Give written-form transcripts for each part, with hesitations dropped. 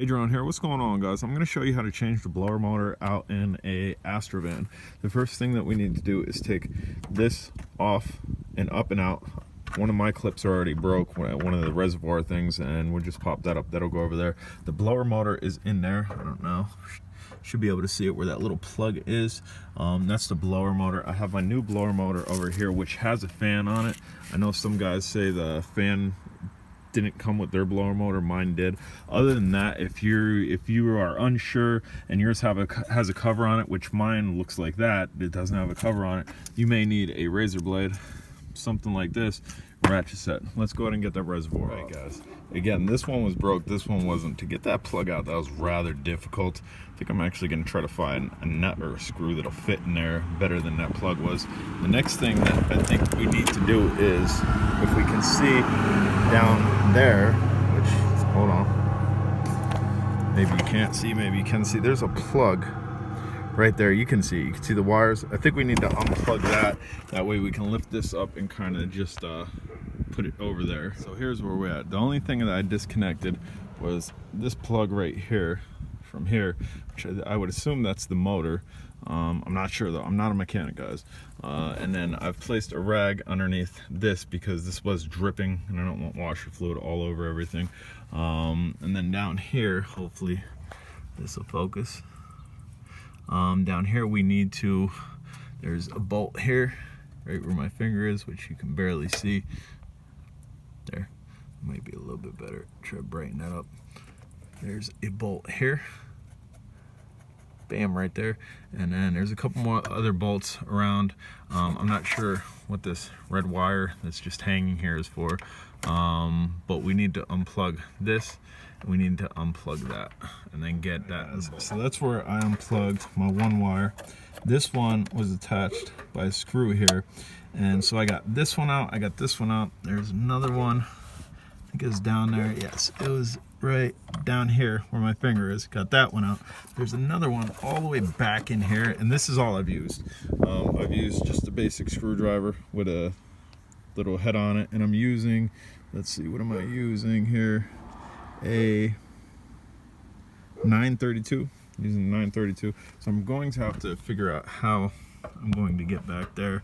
Hey, Drone here. What's going on, guys? I'm going to show you how to change the blower motor out in a Astro van. The first thing that we need to do is take this off and up and out. One of my clips already broke, one of the reservoir things, and we'll just pop that up. That'll go over there. The blower motor is in there. I don't know. Should be able to see it where that little plug is. That's the blower motor. I have my new blower motor over here, which has a fan on it. I know some guys say the fan didn't come with their blower motor. Mine did. Other than that, if you are unsure and yours has a cover on it, which mine looks like that, it doesn't have a cover on it, you may need a razor blade, something like this, ratchet set. Let's go ahead and get that reservoir out, guys. Again, this one was broke, this one wasn't. To get that plug out, that was rather difficult. I think I'm actually going to try to find a nut or a screw that'll fit in there better than that plug was. The next thing that I think we need to do is, if we can see down there, which, hold on, maybe you can't see, maybe you can see, there's a plug right there. You can see the wires. I think we need to unplug that way we can lift this up and kind of just put it over there. So here's where we're at. The only thing that I disconnected was this plug right here from here, which I would assume that's the motor. I'm not sure though, I'm not a mechanic, guys. And then I've placed a rag underneath this because this was dripping and I don't want washer fluid all over everything. And then down here, hopefully this will focus. Down here we need to, there's a bolt here right where my finger is, which you can barely see. There, might be a little bit better. Try to brighten that up. There's a bolt here, bam, right there. And then there's a couple more other bolts around. I'm not sure what this red wire that's just hanging here is for, but we need to unplug this. We need to unplug that and then get that. So that's where I unplugged my one wire. This one was attached by a screw here, and so I got this one out, I got this one out. There's another one, I think it's down there. Yes, it was right down here where my finger is. Got that one out. There's another one all the way back in here, and this is all I've used. I've used just a basic screwdriver with a little head on it, and I'm using, let's see, what am I using here? A 932, using 932. So I'm going to have to figure out how I'm going to get back there.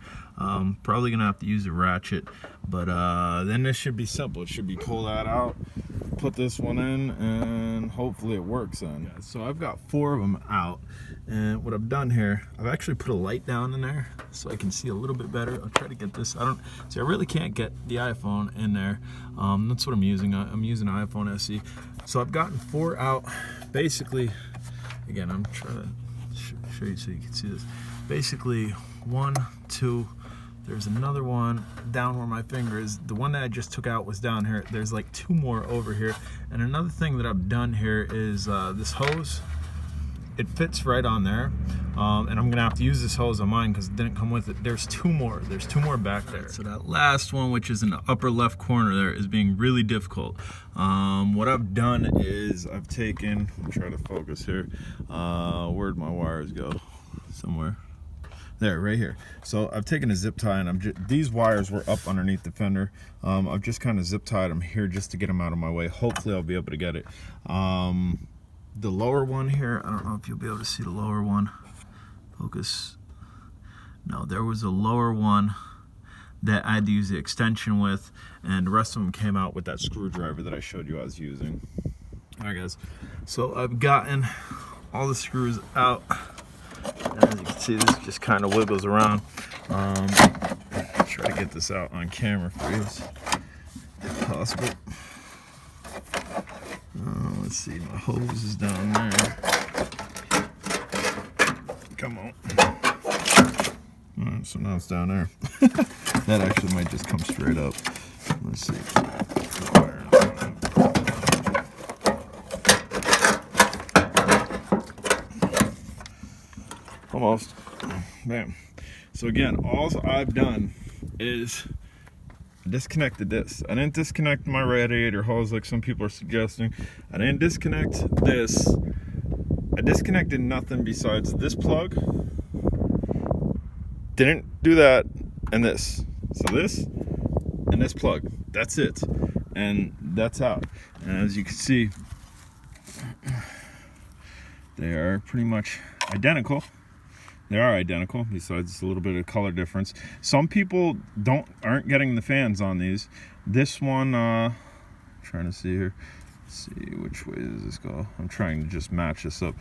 Probably gonna have to use a ratchet, but then this should be simple. It should be pull that out, put this one in, and hopefully it works then. So I've got 4 of them out, and what I've done here, I've actually put a light down in there so I can see a little bit better. I'll try to get this, I really can't get the iPhone in there. That's what I'm using. I'm using an iPhone SE. So I've gotten 4 out. Basically, again, I'm trying to show you so you can see this. Basically 1, 2, there's another one down where my finger is. The one that I just took out was down here. There's like 2 more over here. And another thing that I've done here is this hose, it fits right on there. And I'm gonna have to use this hose on mine because it didn't come with it. There's 2 more back there. So that last one, which is in the upper left corner there, is being really difficult. What I've done is I've taken, I'll try to focus here. Where'd my wires go? Somewhere. There, right here. So I've taken a zip tie, and these wires were up underneath the fender. I've just kind of zip tied them here just to get them out of my way. Hopefully I'll be able to get it. The lower one here, I don't know if you'll be able to see the lower one. Focus. No, there was a lower one that I had to use the extension with, and the rest of them came out with that screwdriver that I showed you I was using. All right, guys. So I've gotten all the screws out. And as you can see, this just kind of wiggles around. Try to get this out on camera for you if possible. Let's see, my hose is down there. Come on. Alright, so now it's down there. That actually might just come straight up. Let's see. Almost. Bam. So again, all I've done is disconnected this. I didn't disconnect my radiator hose like some people are suggesting. I didn't disconnect this. I disconnected nothing besides this plug. Didn't do that, and this. So this and this plug. That's it. And that's out. And as you can see, They are pretty much identical. They are identical, besides a little bit of color difference. Some people aren't getting the fans on these. This one, trying to see here. Let's see, which way does this go? I'm trying to just match this up.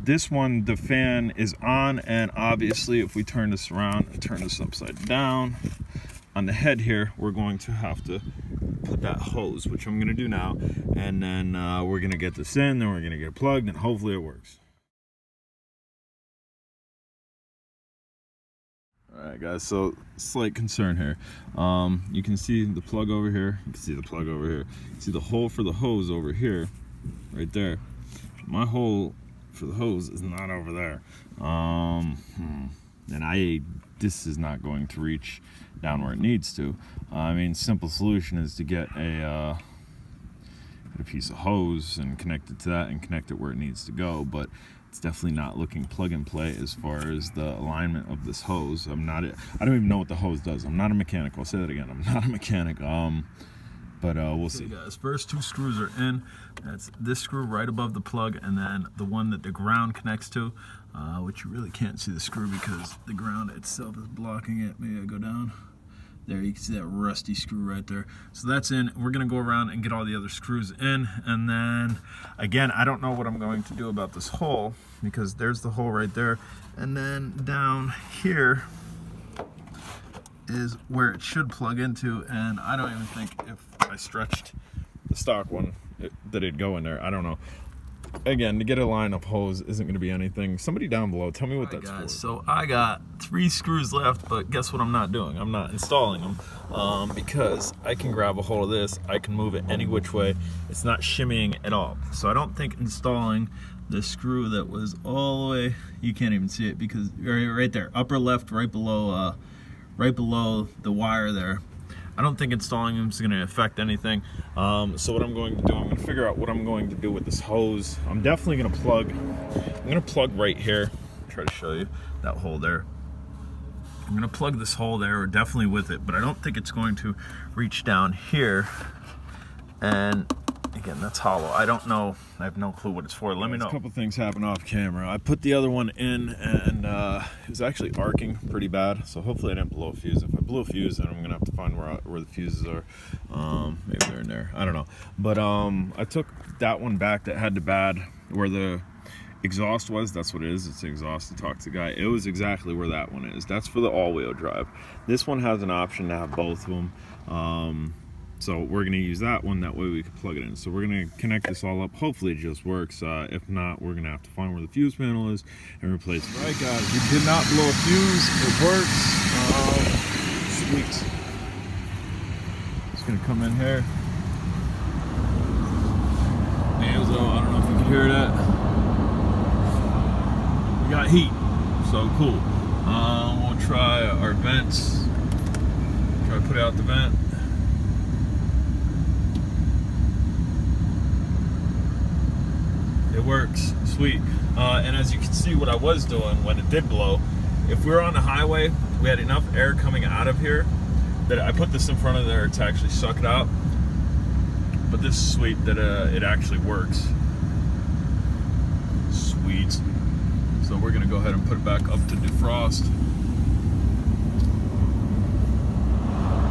This one, the fan is on, and obviously if we turn this around and turn this upside down, on the head here, we're going to have to put that hose, which I'm gonna do now, and then we're gonna get this in, then we're gonna get it plugged, and hopefully it works. Alright guys, so slight concern here. You can see the plug over here, you can see the plug over here. You can see the hole for the hose over here, right there. My hole for the hose is not over there. And this is not going to reach down where it needs to. I mean, simple solution is to get a piece of hose and connect it to that and connect it where it needs to go, but it's definitely not looking plug and play as far as the alignment of this hose. I don't even know what the hose does. I'm not a mechanic. I'll say that again. I'm not a mechanic. But we'll see. Guys, first two screws are in. That's this screw right above the plug, and then the one that the ground connects to, which you really can't see the screw because the ground itself is blocking it. Maybe I go down. There, you can see that rusty screw right there. So that's in. We're gonna go around and get all the other screws in, and then again, I don't know what I'm going to do about this hole because there's the hole right there, and then down here is where it should plug into, and I don't even think if I stretched the stock one that it'd go in there. I don't know. Again, to get a line of hose isn't going to be anything. Somebody down below, tell me what that's for. So I got 3 screws left, but guess what I'm not doing? I'm not installing them because I can grab a hold of this. I can move it any which way. It's not shimmying at all. So I don't think installing the screw that was all the way, you can't even see it because right there, upper left, right below the wire there. I don't think installing them is going to affect anything. So what I'm going to do, I'm going to figure out what I'm going to do with this hose. I'm definitely going to plug. I'm going to plug right here. Try to show you that hole there. I'm going to plug this hole there, or definitely with it, but I don't think it's going to reach down here. And again, that's hollow. I don't know. I have no clue what it's for. Let me know. A couple things happened off camera. I put the other one in, and it was actually arcing pretty bad. So hopefully I didn't blow a fuse. If I blew a fuse, then I'm gonna have to find where the fuses are. Maybe they're in there. I don't know. But I took that one back that had the bad where the exhaust was. That's what it is. It's the exhaust. To talk to the guy. It was exactly where that one is. That's for the all-wheel drive. This one has an option to have both of them. So we're going to use that one, that way we can plug it in. So we're going to connect this all up. Hopefully it just works. If not, we're going to have to find where the fuse panel is and replace it. All right, guys, we did not blow a fuse. It works. Sweet. It's going to come in here. And so, I don't know if you can hear that. We got heat, so cool. We'll try our vents. Try to put out the vent. It works, sweet. And as you can see, what I was doing when it did blow, if we were on the highway, we had enough air coming out of here that I put this in front of there to actually suck it out. But this is sweet that it actually works. Sweet. So we're gonna go ahead and put it back up to defrost.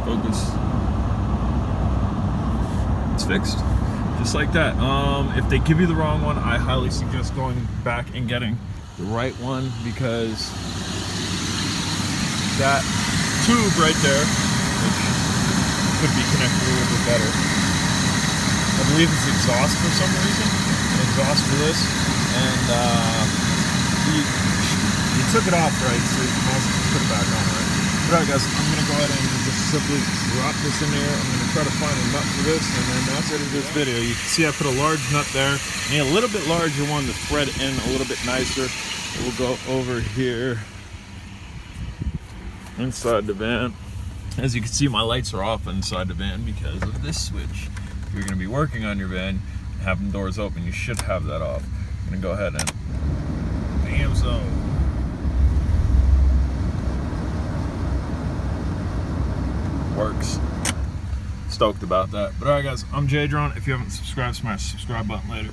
Focus. It's fixed. Just like that. If they give you the wrong one, I highly suggest going back and getting the right one, because that tube right there, which could be connected a little bit better, I believe it's exhaust for some reason, exhaust for this, and you took it off right, so you can also put it back on right. Alright guys, I'm going to go ahead and just simply drop this in there. I'm going to try to find a nut for this, and then that's it of this video. You can see I put a large nut there, and a little bit larger one to thread in a little bit nicer. We'll go over here inside the van. As you can see, my lights are off inside the van because of this switch. If you're going to be working on your van, having doors open, you should have that off. I'm going to go ahead and bam, so. Works. Stoked about that. But alright guys, I'm J-Drone. If you haven't subscribed, smash the subscribe button later.